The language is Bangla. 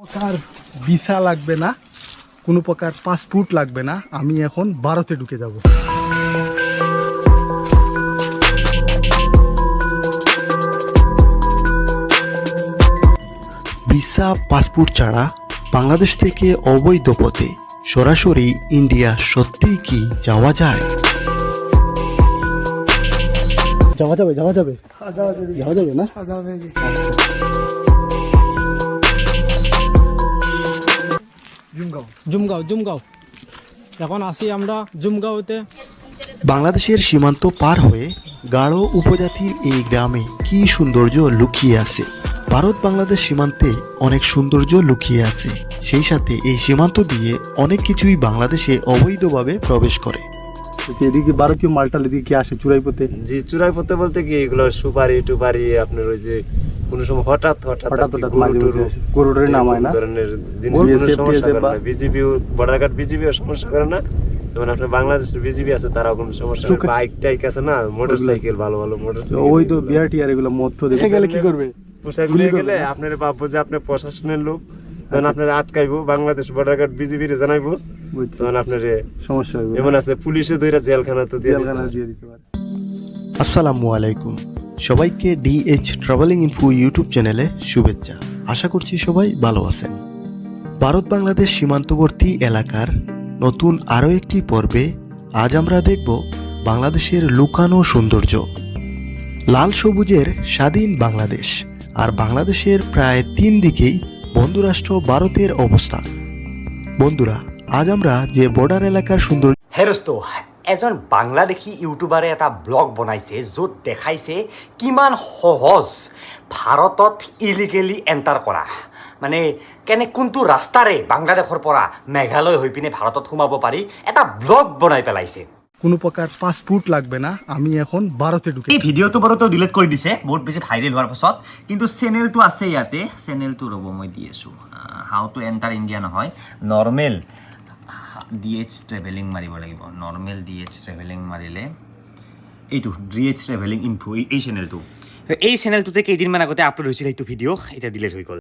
প্রকার ভিসা লাগবে না, কোনো প্রকার পাসপোর্ট লাগবে না। আমি এখন ভারতে ঢুকে যাব। ভিসা পাসপোর্ট ছাড়া বাংলাদেশ থেকে অবৈধ পথে সরাসরি ইন্ডিয়া সত্যিই কি যাওয়া যায়? যাওয়া যাবে যাওয়া যাবে যাওয়া যাবে না? জুমগাঁও এখন আসি আমরা জুমগাঁওতে। বাংলাদেশের সীমান্ত পার হয়ে গাঢ় উপজাতির এই গ্রামে কি সৌন্দর্য লুকিয়ে আছে। ভারত বাংলাদেশ সীমান্তে অনেক সৌন্দর্য লুকিয়ে আছে, সেই সাথে এই সীমান্ত দিয়ে অনেক কিছুই বাংলাদেশে অবৈধভাবে প্রবেশ করে। এদিকে ভারতীয় মালটাল এদিকে কি আসে চুরাইপথে? জি, চুরাইপথে বলতে কি এগুলো সুপারি টুপারি আপনার ওই যে কোনো সময় হঠাৎ গরুটারে নামায় না ধরনের জিনিসগুলো সমস্যা করে না। বিজিবিও বর্ডার গার্ড বিজিবিও সমস্যা করে না, যেমন আপনার বাংলাদেশের বিজিবি আছে তারাও কোনো সমস্যা করে। বাইক টাইক আছে না, মোটরসাইকেল ভালো ভালো মোটরসাইকেল ওই তো বিআরটি আর এগুলো মত দেখে গেলে কি করবে? পোশাক নিয়ে গেলে আপনার ভাববো যে আপনি প্রশাসনের লোক, তখন আপনার আটকাইবো, বাংলাদেশ বর্ডার গার্ড বিজিবির জানাইবো, তখন আপনার সমস্যা হবে। এমন আছে পুলিশে ধইরা জেলখানা তো দিয়ে দিতে পারে। আসসালামু আলাইকুম, সবাইকে ডিএইচ ট্রাভেলিং ইনফো ইউটিউব চ্যানেলে শুভেচ্ছা। আশা করছি সবাই ভালো আছেন। ভারত বাংলাদেশ সীমান্তবর্তী এলাকার নতুন আরও একটি পর্বে আজ আমরা দেখব বাংলাদেশের লুকানো সৌন্দর্য। লাল সবুজের স্বাধীন বাংলাদেশ আর বাংলাদেশের প্রায় 3 দিকেই বন্ধুরাষ্ট্র ভারতের অবস্থান। বন্ধুরা, আজ আমরা যে বর্ডার এলাকার সৌন্দর্য হেৰস্ত এজন বাংলাদেশী ইউটিউবাৰে এটা ব্লগ বনাইছে য'ত দেখাইছে কিমান সহজ ভাৰতত ইলিগেলি এণ্টাৰ কৰা, মানে কোনটো ৰাস্তাৰে বাংলাদেশৰ পৰা মেঘালয় হৈ পিনে ভাৰতত সোমাব পাৰি এটা ব্লগ বনাই পেলাইছে। কোনো প্রকার পাসপোর্ট লাগবে না। আমি এখন ভারতে ঢুকে এই ভিডিঅ'টো বাৰু তেওঁ ডিলিট কৰি দিছে বহুত বেছি ভাইৰেল হোৱাৰ পাছত, কিন্তু চেনেলটো আছে ইয়াতে। চেনেলটো ৰ'ব মই দি আছোঁ। হাউ টু এণ্টাৰ ইণ্ডিয়া নহয়, নৰ্মেল DH ট্ৰেভেলিং মাৰিব লাগিব। নৰ্মেল DH ট্ৰেভেলিং মাৰিলে এইটো DH ট্ৰেভেলিং ইনফো এই চেনেলটো। এই চেনেলটোতে কেইদিনমান আগতে আপলোড হৈছিল সেইটো ভিডিঅ', এতিয়া ডিলিট হৈ গ'ল।